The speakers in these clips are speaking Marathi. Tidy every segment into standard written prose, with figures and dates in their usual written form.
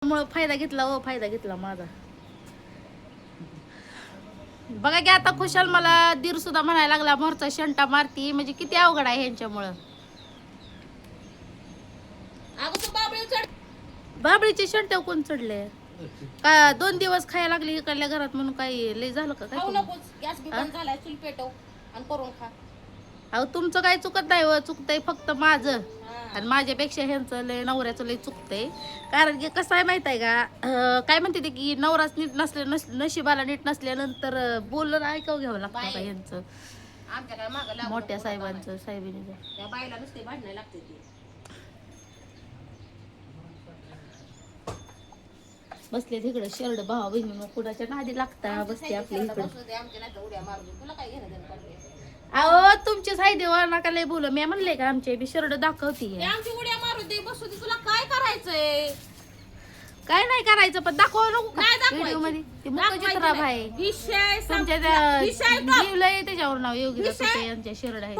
मुळे फायदा घेतला हो, फायदा घेतला माझा. बघा की आता खुशाल मला दीर सुद्धा म्हणायला लागला मोरचा शंटा मारती, म्हणजे किती अवघड आहे ह्यांच्यामुळं. बाबळीचे शंट कोण चढले का? 2 दिवस खायला लागली इकडल्या घरात म्हणून काही लय झालं का काय? गॅस बी बंद झालाय, चूल पेटव आणि करून खा. अहो तुमचं काय चुकत नाही हो, चुकतंय फक्त माझं. आणि माझ्यापेक्षा ह्यांचं लय, नवऱ्याचं लय चुकतंय. कारण की कसं आहे माहित आहे का, काय म्हणते ते की नवराच नीट नसले, नशिबाला नीट नसल्यानंतर बोलणं ऐकावं घ्यावं लागतं का ह्यांचं. आमच्या काय मागं मोठ्या साहेबांचं, साहेबिनीचं त्या बाईला नुसते भांडणं लागते ते. बसले तिकडे शरड भावा बहिणी कुणाच्या नादी लागता बसते आपल्या इकडे. अहो तुमची साई देवा नका लय बोल, मी म्हणले का आमचे बी शरड दाखवती. आमची उड्या मारू दे, बसू दे, तुला काय करायचंय? काय नाही करायचं, पण दाखव नको व्हिडिओ मध्ये. ते मुखचित्रा भाई तुमच्या जीवलंय त्याच्यावर नाव योगी यांच्या शरड आहे.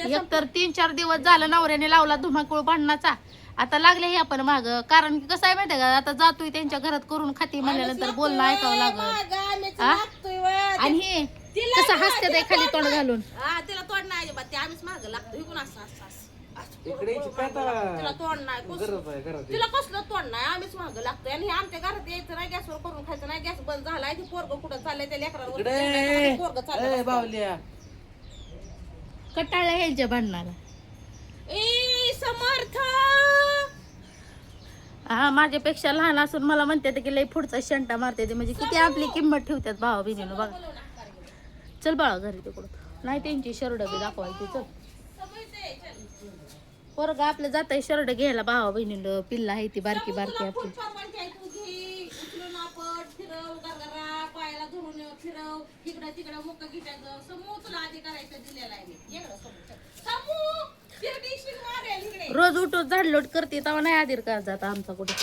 एक तर 3-4 दिवस झालं नवऱ्याने लावला धुमाकूळ भांडणाचा. आता लागले हे आपण माग, कारण की कसं आहे माहिती का, आता जातोय त्यांच्या घरात करून खाती म्हणल्यानंतर बोलणं ऐकावं लागत. आणि हे कसं हसते ते खाली तोंड घालून. तिला तोंड नाही अजिबात, ते आम्हीच माग लागतो. तिला तोंड नाही, तिला कसलं तोंड नाही, आम्हीच माग लागतोय. आणि आमच्या घरात यायचं नाही, गॅसवर करून खायचं नाही, गॅस बंद झालाय. ते पोरग कुठं चाललंय, त्या लेकरांवर पोरग चाललंय. कटाळ्या ह्याच्या भांडणाला. समर्थ हा माझ्यापेक्षा लहान असून मला म्हणते की लय पुढचा शंटा मारते ते, म्हणजे किती आपली किंमत ठेवतात भावा बहिणीनं. बघा चल बाळा घरी तिकडं, नाही त्यांची शरड बी दाखवायची. चल पोरग आपलं जात आहे शरड घ्यायला भावा बहिणीनं. पिल्ला आहे ती बारकी बारकी आपली. फिरव तिकडं तिकडं मुक्का घिटायचं. समूह तुला आधी करायचं दिलेला आहे. रोज उठून झाडलोट करते तेव्हा नाही आधीर का जात आमचा कुठे.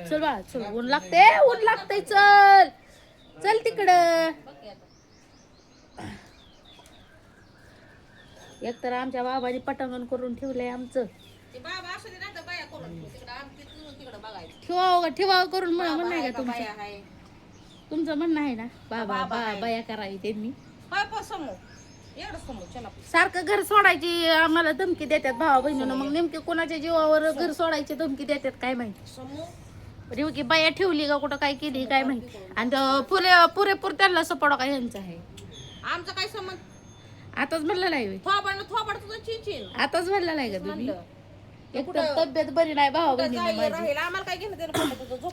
चल बाळा चल, ऊन लागते, ऊन लागतंय. चल चल तिकडं. एक तर आमच्या बाबांनी पटांगण करून ठेवलंय आमचं. ठेवा ठेवा करून म्हणणं आहे का तुमचं? तुमचं म्हणणं आहे ना बाबा बाया करावी त्यांनी. सारखं घर सोडायची आम्हाला धमकी देतात भावा बहिणीनं. मग नेमके कोणाच्या जीवावर घर सोडायची धमकी देतात काय माहिती. की बाया ठेवली का कुठं काय केली काय माहिती. आणि पुरेपूर त्यांना सपोर्ट काय यांचा आहे. आमचा काय संबंध? आताच म्हणलं नाही, आताच म्हणलं नाही का तुम्ही? एक तर तब्येत बरी नाही भावा बहिणी.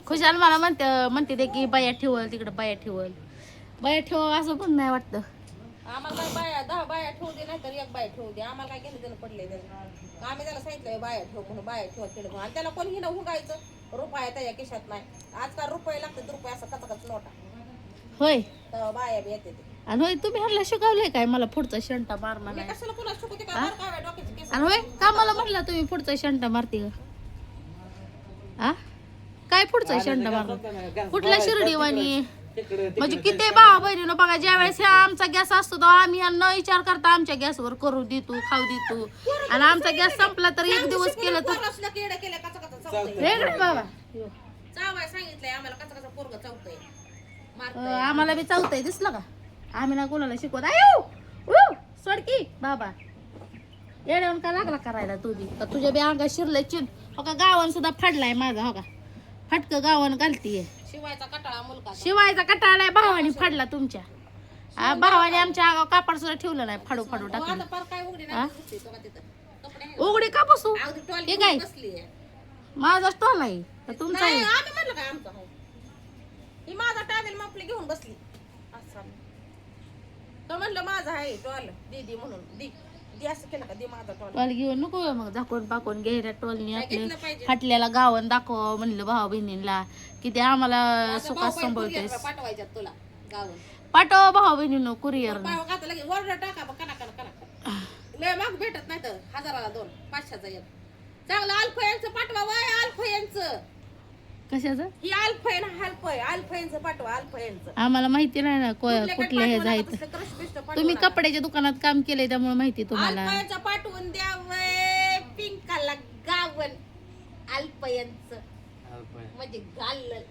खुशाल मला म्हणते ते की बाया ठेवल तिकडे, बाया ठेवल, बाया ठेव असं पण नाही वाटतं आम्हाला. काय बाया 10 बाया ठेवू दे, नाही तर 1 बाया ठेवू दे, आम्हाला काय घेणं देणं पडलंय त्याला. आम्ही त्याला सांगितलंय बाया ठेव म्हणून, बाया ठेवा खेळ. आणि त्याला कोणी हिनं हुंगायचं रुपया त्याच्या खिशात नाही. आजकाल रुपये लागतात, रुपये असं कचकच नोटा होय, तर बाया बी येते. आणि होय तुम्ही ह्याला शिकवलंय काय मला पुढचा शंटा मार म्हणा? आणि होय का मला म्हटलं तुम्ही पुढचा शंटा मारते का? काय पुढचा शंटा मार? कुठल्या शिर्डीवाणी? म्हणजे किती भावा बहिणीनं बघा, ज्या वेळेस आमचा गॅस असतो तेव्हा आम्ही न विचार करता आमच्या गॅसवर करू देतो, खाऊ देतो. आणि आमचा गॅस संपला तर 1 दिवस केलं तर बाबा सांगितलंय आम्हाला कसा कसा पोरग चावतंय. आम्हाला बी चावतंय दिसलं का? आम्ही ना कोणाला शिकवत. आयो सडकी बाबा येड्यावर का लागला करायला तू बी? का तुझ्या बी अंगा शिरलंय चिन? हो का गावन सुद्धा फाडलाय माझा. हो का फटक गावन घालतीये. शिवायचा कटाळा मुलगा, शिवायचा कटाळा भावाने फाडला तुमच्या. भावाने आमच्या अंगावर कापड सुद्धा ठेवलं नाही, फाडू फाडू टाकलं. उघडी का बसू? हे काय माझा स्टॉल आहे तुमचा? माझा टावेल मापले घेऊन बसली तो म्हणलं माझा आहे टॉल दीदी म्हणून दी असं केलं का? दे माझा टॉल घेऊन नको मग झाकून पाकून घ्यायला टॉलनी आपले फाटल्याला गावन दाखव म्हणलं भावा बहिणींना किती आम्हाला सुखात सांभाळतोय. पाठवायच्यात तुला गावन पाठव भावा बहिणीनं कुरिअर ऑर्डर टाका कना कना कना. लय मग भेटत नाही तर 1000ला 2 500चा एक चांगलं अल्फयांचं पाठवा. वय अल्फयांचं कशाचं? ही अल्फाईन अल्फाईनचं पाठवा अल्फाईनचं. आम्हाला माहिती नाही ना कुठल्या ह्याचं आहेत. क्रश बिस्ट तुम्ही कपड्याच्या दुकानात काम केलंय त्यामुळे माहिती तुम्हाला. अल्फाईनचं पाठवून द्यावं पिंकाला गावन अल्फाईनचं म्हणजे घाललं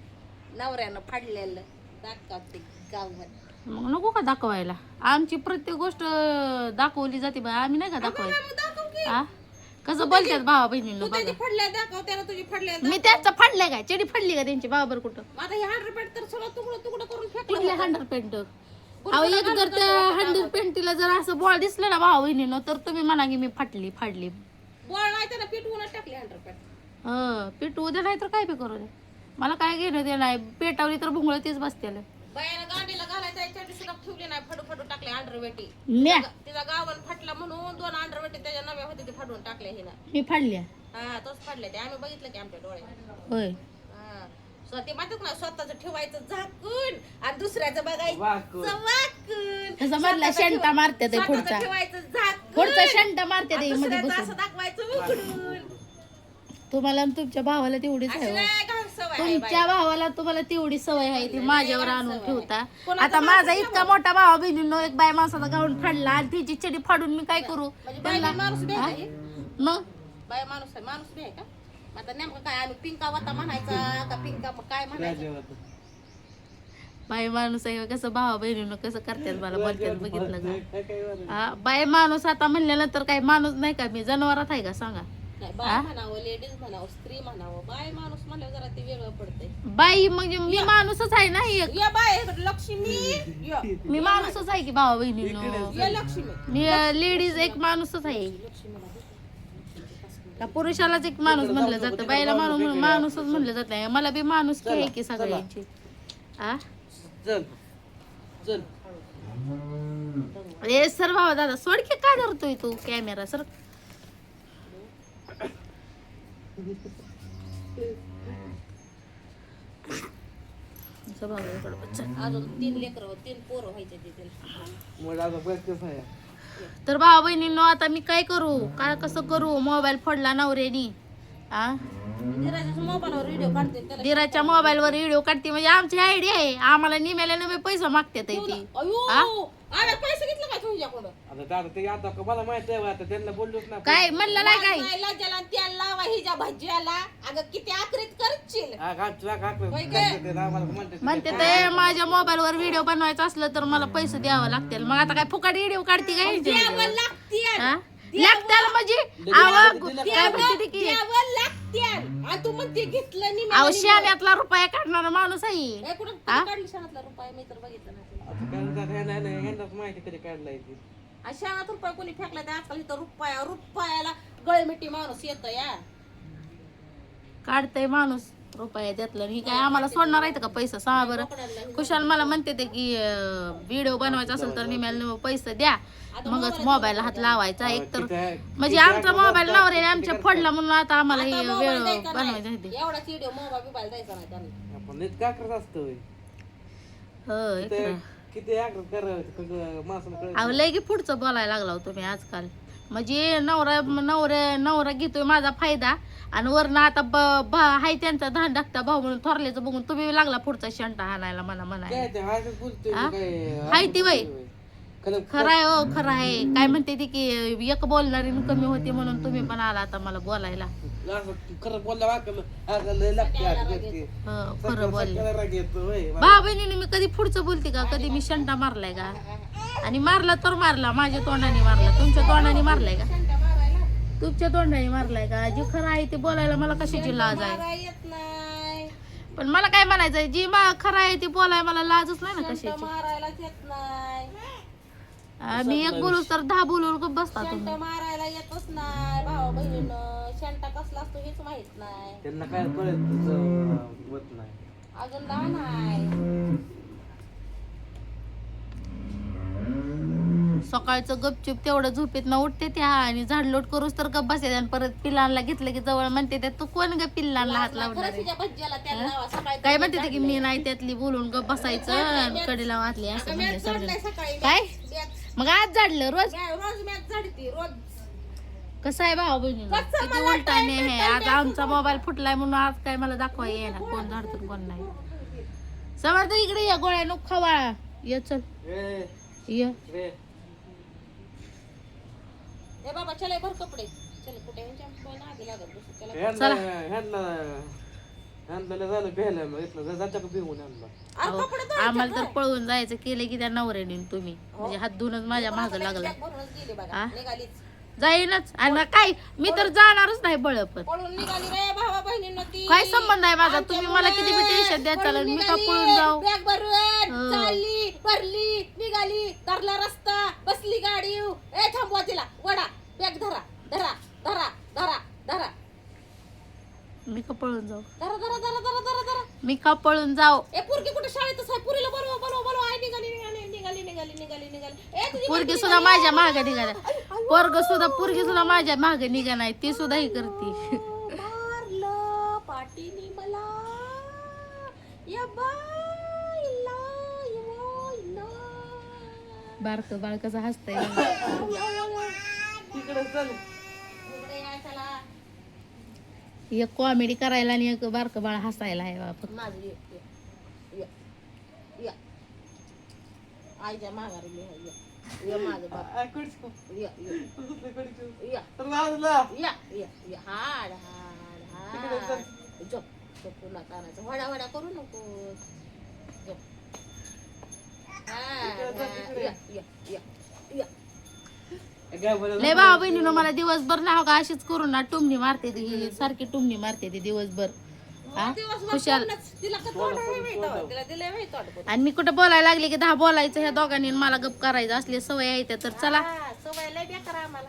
नवऱ्यानं फाडलेलं दाखवते गावन. मग नको का दाखवायला? आमची प्रत्येक गोष्ट दाखवली जाते बा, आम्ही नाही का दाखवायला? दाखव की आ कसं बोलतात भावा बहिणींना तू बघा. त्याची फडल्या दाखव त्याला तुझी फडल्या मी त्याचं फाडलंय काय? चेडी फाडली का त्यांची बाबर कुठं? आता हे 100 तर सगळं तुकडं करून फेकलं. कुठल्या 100 पेंट? अहो एक जर त्या 100 पेंटीला जर असं बॉल दिसलं ना भावा बहिणीनं तर तुम्ही म्हणा की मी फाडली. बोळ नाही त्याला पिटवूनच टाकली 100 पेटू उद्या नाही तर काय बी करू दे, मला काय घेणं ते नाही. पेटावली तर भुंगळ तेच बसतेल. बायानं गांडीला घालायचा याच्यासाठी सुद्धा ठेवली नाही फडू टाकले अंडरवेटी. म्या तिचा गावन फाटला म्हणून 2 अंडरवेटी त्याच्या नव्या होते ते फाडून टाकले हिनं. मी फाडल्या. हा तोच फाडले ते आम्ही बघितलं की आमच्या डोळ्यात. होय हा स्वतः म्हणतात ना स्वतःच ठेवायचं झाकून आणि दुसऱ्याचं बघायचं वाकून. तसं म्हणला शेंटा मारते ते पुढचा स्वतःचं ठेवायचं झाकून पुढचा शेंटा मारते आणि ते मध्ये दुसऱ्याचं बसून. असं दाखवायचं उघडून. तुम्हाला आणि तुमच्या भावाला तेवढीच अशी आहे हो. लय घाण सवय आहे तुमच्या भावाला तुम्हाला तेवढी सवय आहे ती माझ्यावर आणून ठेवता. कोणाचं आता माझा इतका मोठा भावा बहिणींनो एक बाय माणसाचा गाऊन फाडला आणि तिची चडी फाडून मी काय करू? म्हणजे बाई माणूस बी आहे का हे? मग बाय माणूस बी आहे का? आता नेमकं काय आम्ही पिंका वाता म्हणायचा का पिंका काय म्हणायचं? बाय माणूस आहे कसं भावा बहिणीनं कसं करतात मला बोलतात बघितलं का? हा बाय माणूस आता म्हणल्यानंतर काही माणूस नाही का? मी जनावरात आहे का सांगा? नाही, बाय म्हणावं लेडीज म्हणावं स्त्री म्हणावं बाय माणूस म्हणल्यावर जरा ते वेगळं पडतंय. बाई म्हणजे मी माणूसच आहे ना एक. या बाय लक्ष्मी या. मी माणूसच आहे की भावा बहिणीनो. या लक्ष्मी मी लेडीज एक माणूसच आहे. का पुरुषालाच एक माणूस म्हणलं जातं, बाईला माणूसच म्हणलं जात नाही. मला बी माणूस की आहे की सगळ्यांची. आ ए सर भावा दादा सोड की काय धरतोय तू कॅमेरा सर. अजून 3 लेकरं 3 पोरं व्हायचे तिथे. तर भावा बहिणींनो आता मी काय करू? काय कसं करू? मोबाईल फोडला नवऱ्यानी. आ मोबाईलवर व्हिडिओ काढते त्याला. दिराच्या मोबाईलवर व्हिडिओ काढते म्हणजे आमची आयडिया आहे. आम्हाला निम्याला नवे पैसे मागतात ती. अयो अरे पैसे घेतले का तुझ्याकडून? मला माहिती आहे आता त्यांना बोललोच ना. काय म्हणलं नाही काय? नाही लाजाला तेल लावा हिच्या भाज्याला. अगं किती आकरीत करशील. म्हणते ते माझ्या मोबाईलवर व्हिडिओ बनवायचा असलं तर मला पैसे द्यावं लागतील. मग आता काय फुकट व्हिडिओ काढते काय? द्यावं लागतील. लागतील म्हणजे काय म्हणते ती की द्यावं लागतील. आणि तू म्हणते घेतलं नाही. अहो शाण्यातला रुपया काढणारा माणूस आहे. ए, कुठं काढली शाळातला रुपया? मी तर बघितलं नाही. माहिती कधी काढलाय ती. शाळात रुपया कोणी फेकला तर आजकाल इथं रुपयाला गळमिटी माणूस येतो या. काढतय माणूस रुपया त्यातलं. ही काय आम्हाला सोडणार आहे का पैसा? सांगा बरं. खुशाल मला म्हणते ते की व्हिडिओ बनवायचा असेल तर निम्याला पैसे द्या मगच मोबाईल हात लावायचा. एक तर म्हणजे आमचा मोबाईल नवऱ्याने आमच्या फोडला म्हणून आता आम्हाला हे वेळ बनवायचा आहे. एवढाच व्हिडिओ मोबाईल द्यायचा नाही त्यांना. आपण नीट का करत असतो किती अहो लय की पुढचं बोलायला लागला हो तुम्ही आजकाल. म्हणजे नवरा घेतोय माझा फायदा आणि वरनं आता हाय त्यांचा धान टाकता भाऊ म्हणून थोरल्याचं बघून तुम्ही लागला पुढचा शंटा हाणायला म्हणायला. हाय ती वय खरं आहे हो खरं आहे. काय म्हणते ती की एक बोलणारी कमी होती म्हणून तुम्ही पण आला आता मला बोलायला. खरं बोलला खरं बोलले भाऊ बहिणीने मी कधी पुढचं बोलते का? कधी मी शंटा मारलाय का? आणि मारला तर मारला माझ्या तोंडाने मारला. तुमच्या तोंडाने मारलाय का? तुमच्या तोंडाने मारलाय का? जी खरं आहे ते बोलायला मला कशाची लाज आहे? येत नाही. पण मला काय म्हणायचंय जी खरं आहे ते बोलाय मला लाजच नाही ना कशाची. मारायलाच येत नाही. मी एक बोलू तर 10 बोलून बसता तुम्ही. शंट मारायला येतच नाही भाऊ बहिणीनं. शंटा कसला असतो हेच माहित नाही. त्यांना काय कळत नाही. अजून लहान आहे. सकाळचं गपचूप तेवढं झोपेत ना उठते त्या आणि झाडलोट करूच तर गप बसते आणि परत पिल्लांना घेतलं की जवळ म्हणते त्या तू कोण ग पिल्लांना हात लावणार आहे? खरंच भज्याला त्याला लावा. सकाळी काय म्हणते ते की मी नाही त्यातली बोलून गप बसायचं आणि कडेला वाचली असं म्हणजे सोडलंय सकाळी काय मॅच. मग आज झाडलं रोज रोज मॅच झाडती रोज. कसं आहे भाऊ बहिणी कसं किती मला उलटाने काय आहे आज आमचा मोबाईल फुटलाय म्हणून आज काय मला दाखवा येईना कोण झाडतून कोण नाही समर्थ इकडे ये गोळ्या नको खवाळा ये चल ए, ये रे. ए बाबा चले भर कपडे चल कुठे ह्यांच्या आधी लागत बसू चला ह्यांना झालं प्यायला मग इथलं जाता का पिऊन ह्यांना अरे कपडे धुवायचे आम्हाला तर काय? पळून जायचं केलं की त्या नवऱ्याने तुम्ही म्हणजे हात धुवूनच माझ्या मागं लागला बॅग भरूनच गेली हा? बघा निघालीच जाईनच आणि मग काय मी तर जाणारच नाही बळ पण पळून निघाली रे भावा बहिणींना ती काय संबंध आहे माझा तुम्ही मला किती बी टेन्शन द्या चालेल मी का पळून जाऊ बॅग भरून हो. चालली भरली निघाली धरला रस्ता बसली गाडी ए थांबवा तिला वडा बॅग धरा धरा धरा धरा धरा मी का पळून जाऊ धरा धरा धरा धरा धरा धरा मी का पळून जाऊ ए पोरगी कुठे शाळेतच आहे पुरीला बोलवा बोलवा बोलवा आई निघाली निघाली निघाली निघाली निघाली निघाली ए तुझी पोरगी सुद्धा माझ्या मागे निघाला पोरगी सुद्धा माझ्या मागे निघा नाही ती सुद्धा ही करते मारलं पाटीनी मला या बाईला या बारक बाळ कसं हसतंय तिकडे चल इकडे या चला एक कॉमेडी करायला आणि एक बारक बाळ हसायला आहे बाप माझं ये या आईच्या माघारी मी आहे, या माझं बाप या या तर वाजला या या या हाड हाड हाड झोप झोप पुन्हा तानाचं वडा वडा करू नको झोप या या या या काय बोलत लय भाऊ बहिणीनं मला दिवसभर ना का अशीच करून ना टुमणी मारते ती सारखी टुमणी मारते ती दिवसभर हा खुशाल तिला का तोंड आहे माहिती तिला दिलंय माहिती तोंड आणि मी कुठं बोलायला लागले की 10 बोलायचं ह्या दोघांनी आणि मला गप करायचं असली सवय आहे त्या तर चला सवय लय बेकार आम्हाला